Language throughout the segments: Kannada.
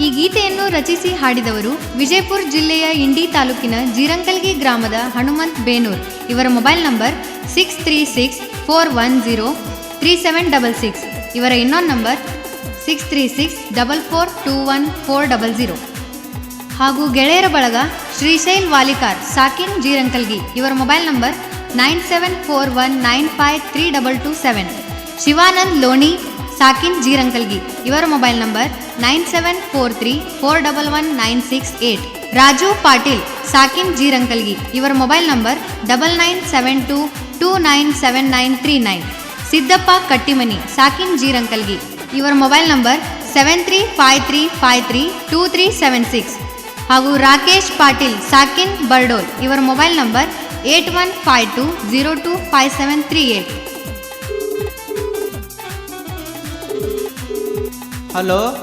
ಈ ಗೀತೆಯನ್ನು ರಚಿಸಿ ಹಾಡಿದವರು ವಿಜಯಪುರ ಜಿಲ್ಲೆಯ ಇಂಡಿ ತಾಲೂಕಿನ ಜೀರಂಕಲ್ಗಿ ಗ್ರಾಮದ ಹನುಮಂತ್ ಬೇನೂರ್. ಇವರ ಮೊಬೈಲ್ ನಂಬರ್ 6364103766. ಇವರ ಇನ್ನೊಂದು ನಂಬರ್ 6364421400. ಹಾಗೂ ಗೆಳೆಯರ ಬಳಗ ಶ್ರೀಶೈಲ್ ವಾಲಿಕಾರ್ ಸಾಕಿನ್ ಜೀರಂಕಲ್ಗಿ. ಇವರ ಮೊಬೈಲ್ ನಂಬರ್ 9741953227. ಶಿವಾನಂದ್ ಲೋಣಿ ಸಾಕಿನ್ ಜೀರಂಕಲ್ಗಿ. ಇವರ ಮೊಬೈಲ್ ನಂಬರ್ 9743411968. ರಾಜು ಪಾಟೀಲ್ ಸಾಕಿನ್ ಜೀರಂಕಲ್ಗಿ. ಇವರ ಮೊಬೈಲ್ ನಂಬರ್ 9972297939. ಸಿದ್ದಪ್ಪ ಕಟ್ಟಿಮನಿ ಸಾಕಿನ್ ಜೀರಂಕಲ್ಗಿ. ಇವರ ಮೊಬೈಲ್ ನಂಬರ್ 7353532376. ಹಾಗೂ ರಾಕೇಶ್ ಪಾಟೀಲ್ ಸಾಕಿನ್ ಬರ್ಡೋಲ್. ಇವರ ಮೊಬೈಲ್ ನಂಬರ್ 8152025738.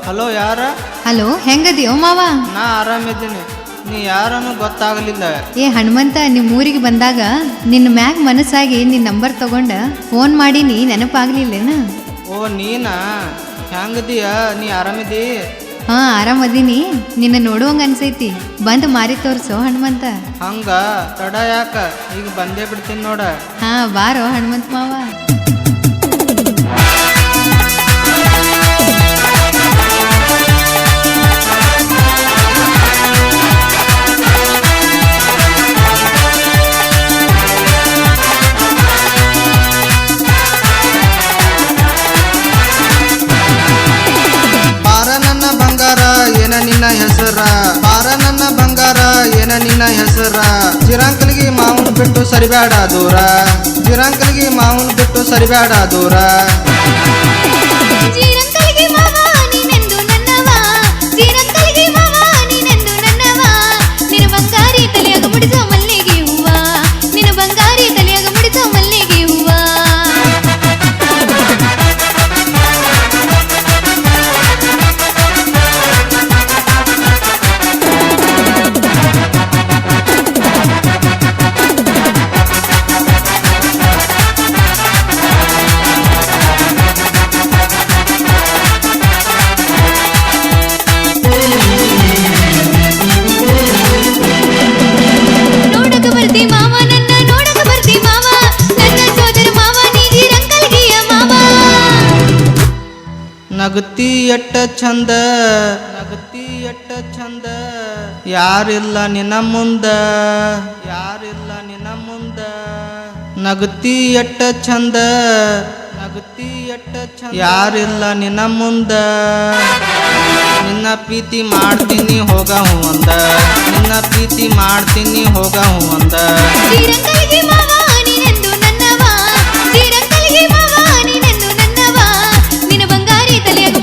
ಹಲೋ ಯಾರ? ಹಲೋ, ಹೆಂಗದಿಯೋ ಮಾವ? ನಾ ಆರಾಮಿದ್ದೀನಿ. ನೀ ಯಾರನ್ನು ಗೊತ್ತಾಗಲಿಲ್ಲ. ಏ ಹನುಮಂತ, ನಿಮ್ಮ ಊರಿಗೆ ಬಂದಾಗ ನಿನ್ನ ಮ್ಯಾಗ್ ಮನಸ್ಸಾಗಿ ನಿನ್ನ ನಂಬರ್ ತಗೊಂಡ ಫೋನ್ ಮಾಡೀನಿ, ನೆನಪಾಗ್ಲಿಲ್ಲೇನ? ಓ ನೀನಾ? ಹೆಂಗದಿಯ? ನೀ ಆರಾಮಿದಿ? ಹಾ, ಆರಾಮದೀನಿ. ನಿನ್ನ ನೋಡುವಂಗ ಅನ್ಸೈತಿ, ಬಂದು ಮಾರಿ ತೋರ್ಸೋ ಹನುಮಂತ. ಹಂಗ ತಡ ಯಾಕ? ಈಗ ಬಂದೇ ಬಿಡ್ತೀನಿ ನೋಡ. ಹಾ, ಬಾರೋ ಹನುಮಂತ ಮಾವ. ನಿನ್ನ ಹೆಸರ ಬಾರ ನನ್ನ ಬಂಗಾರ, ಏನ ನಿನ್ನ ಹೆಸರ? ಜಿರಂಕಲ್ಗಿ ಮಾವನ್ ಬಿಟ್ಟು ಸರಿಬೇಡ ದೂರ, ಜಿರಂಕಲ್ಗಿ ಮಾವನ್ ಬಿಟ್ಟು ಸರಿಬೇಡ ದೂರ. ನಿನ್ನ ಬಂಗಾರಿ ತಲೆಯಾಗ ಮುಡಿಸೋ ಮಲ್ಲಿಗೆ ಹೂವ, ನಿನ್ನ ಬಂಗಾರಿ ತಲೆಯಾಗ ಮುಡಿಸೋ ಮಲ್ಲಿಗೆ ಹೂವ. ನಗತಿ ಎಟ್ಟ ಚಂದ, ನಗತಿ ಎಟ್ಟ ಚಂದ, ಯಾರಿಲ್ಲ ನಿನ್ನ ಮುಂದ, ಯಾರಿಲ್ಲ ನಿನ್ನ ಮುಂದ. ನಗತಿ ಎಟ್ಟ ಚಂದ, ನಗತಿ ಎಟ್ಟ ಚಂದ, ಯಾರಿಲ್ಲ ನಿನ್ನ ಮುಂದ. ನಿನ್ನ ಪ್ರೀತಿ ಮಾಡ್ತೀನಿ ಹೋಗ ಹೂ ಅಂದ, ನಿನ್ನ ಪ್ರೀತಿ ಮಾಡ್ತೀನಿ ಹೋಗ ಹೂ ಅಂದ.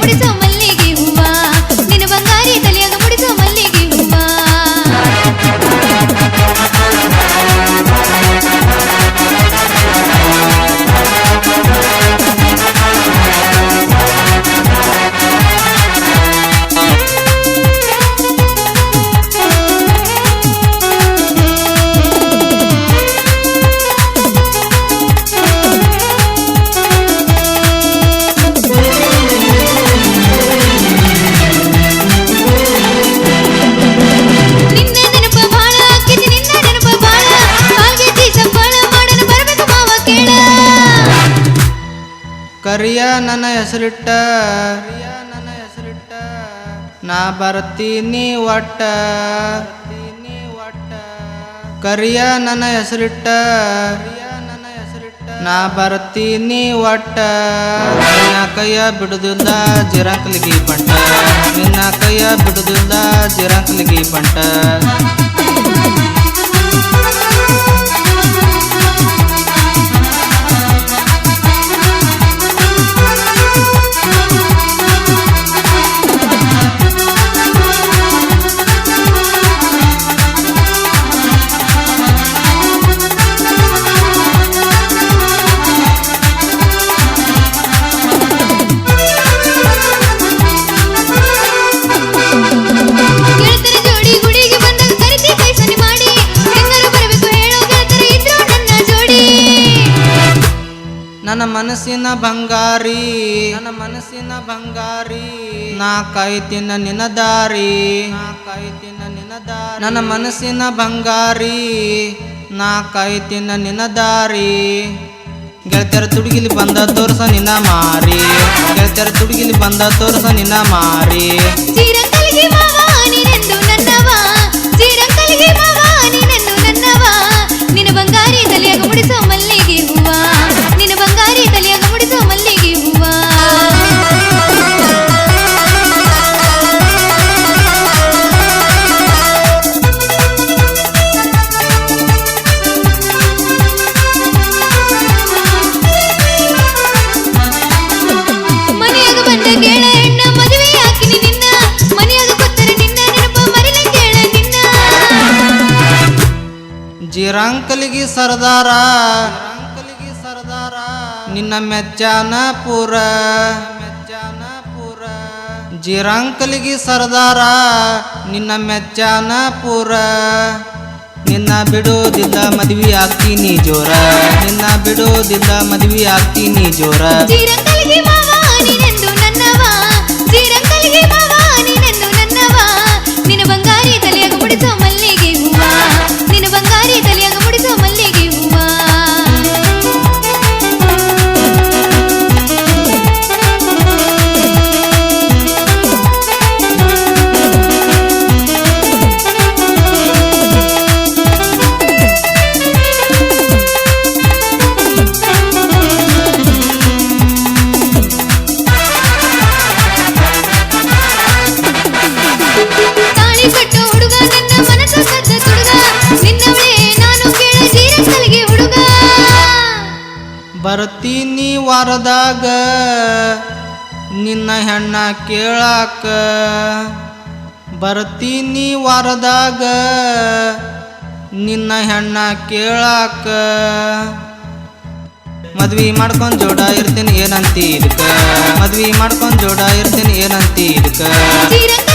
ಮುಡಿಸೋ ಮಲ್ಲಿಗೆ ಹೂವ, ನಿನ್ನ ಬಂಗಾರಿ ತಲೆಯಾಗ ಮುಡಿಸೋ ಮಲ್ಲಿಗೆ ಹೂವ. ಕರಿಯ ನನ್ನ ಹೆಸರಿಟ್ಟ, ಕರಿಯ ನನ್ನ ಹೆಸರಿಟ್ಟ, ನಾ ಬರ್ತೀನಿ ಒಟ್ಟ, ಕರಿಯ ನನ್ನ ಹೆಸರಿಟ್ಟ, ನಾ ಬರ್ತೀನಿ ಒಟ್ಟ. ನಿನ್ನ ಕೈಯ ಬಿಡುದಿಲ್ಲ ಜಿರಂಕಲ್ಗಿ ಬಂಟ, ನಿನ್ನ ಕೈಯ ಬಿಡುದಿಲ್ಲ ಜಿರಂಕಲ್ಗಿ ಬಂಟ. ಗೆಳತರ ಜೋಡಿ ಗುಡಿಗೆ ಬಂದಾಗ ಮನಸ್ಸಿನ ಬಂಗಾರಿ ನನ್ನ ಮನಸ್ಸಿನ ಬಂಗಾರಿ ನಾ ಕಾಯ್ತಿನ ನಿನ್ನ ದಾರಿ ನಾ ಕಾಯ್ತಿನ ನಿನ್ನ ದಾರಿ ನನ್ನ ಮನಸ್ಸಿನ ಬಂಗಾರಿ ನಾ ಕಾಯ್ತಿನ ನಿನ್ನ ದಾರಿ ಗೆಳತಿಯರ ತುಡುಗಿಲಿ ಬಂದ ತೋರ್ಸ ನಿನ್ನ ಮಾರಿ ಗೆಳತಿಯರ ತುಡುಗಿಲಿ ಬಂದ ತೋರ್ಸ ನಿನ್ನ ಮಾರಿ ಜಿರಂಕಲಿಗೆ ಮಾವ ನೀನೆಂದು ನನ್ನವ ಜಿರಂಕಲಿಗೆ ಮಾವ ನೀನೆಂದು ನನ್ನವ ನಿನ್ನ ಬಂಗಾರಿ ತಲೆಯಾಗ ಮುಡಿಸೋ ಮಲ್ಲಿಗೆ ಹೂವ ನಿನ್ನ ಬಂಗಾರಿ ತಲೆಯಾಗ ಮುಡಿಸೋ ಮಲ್ಲಿಗೆ ಹೂವ ಮನೆಯಾಗ ಬಂದ ಕೇಳ ಹೆಣ್ಣ ಮದುವೆ ಹಾಕಿನಿ ನಿನ್ನ ಮನೆಯಾಗ ಕೊತ್ತರೆ ನಿನ್ನ ನೆನಪ ಮರಿಲ ಕೇಳ ನಿನ್ನ ಜಿರಂಕಲಿಗಿ ಸರ್ದಾರ ನಿನ್ನ ಮೆಚ್ಚಾನ ಪೂರ ಜಿರಂಕಲಿಗಿ ಸರ್ದಾರ ನಿನ್ನ ಮೆಚ್ಚಾನ ಪೂರ ನಿನ್ನ ಬಿಡೋದಿಲ್ಲ ಮದ್ವಿ ಆಗ್ತೀನಿ ಜೋರ ನಿನ್ನ ಬಿಡೋದಿಲ್ಲ ಮದ್ವಿ ಆಗ್ತೀನಿ ಜೋರ ಜಿರಂಕಲಿಗೆ ಮಾವ ನೀನೆಂದು ನನ್ನವ ಜಿರಂಕಲಿಗೆ ಮಾವ ನೀನೆಂದು ನನ್ನವ ನಿನ್ನ ಬಂಗಾರಿ ತಲೆಯಾಗ ಮುಡಿಸೋ ಮಲ್ಲಿಗೆ ಹೂವ ನಿನ್ನ ಬಂಗಾರಿ ತಲೆಯಾಗ ಮುಡಿಸೋ ಮಲ್ಲಿಗೆ ಹೂವ ತಾಳಿ ಕಟ್ಟು ಹುಡುಗ ನನ್ನ ಮನಸ್ಸ ಕದ್ದ ತುಡುಗ ನಿನ್ನವಳೇ ನಾನು ಕೇಳ ಜಿರಂಕಲಿಗೆ ಹುಡುಗ ಬರ್ತೀನಿ ವಾರದಾಗ ನಿನ್ನ ಹೆಣ್ಣ ಕೇಳಾಕ ಬರ್ತೀನಿ ವಾರದಾಗ ನಿನ್ನ ಹೆಣ್ಣ ಕೇಳಾಕ ಮದ್ವಿ ಮಾಡ್ಕೊಂಡ್ ಜೋಡ ಇರ್ತೀನಿ ಏನಂತಿ ಇದಕ್ಕ ಮದ್ವಿ ಮಾಡ್ಕೊಂಡ್ ಜೋಡ ಇರ್ತೀನಿ ಏನಂತಿ ಇದಕ್ಕ ಜಿರಂಕಲಿಗೆ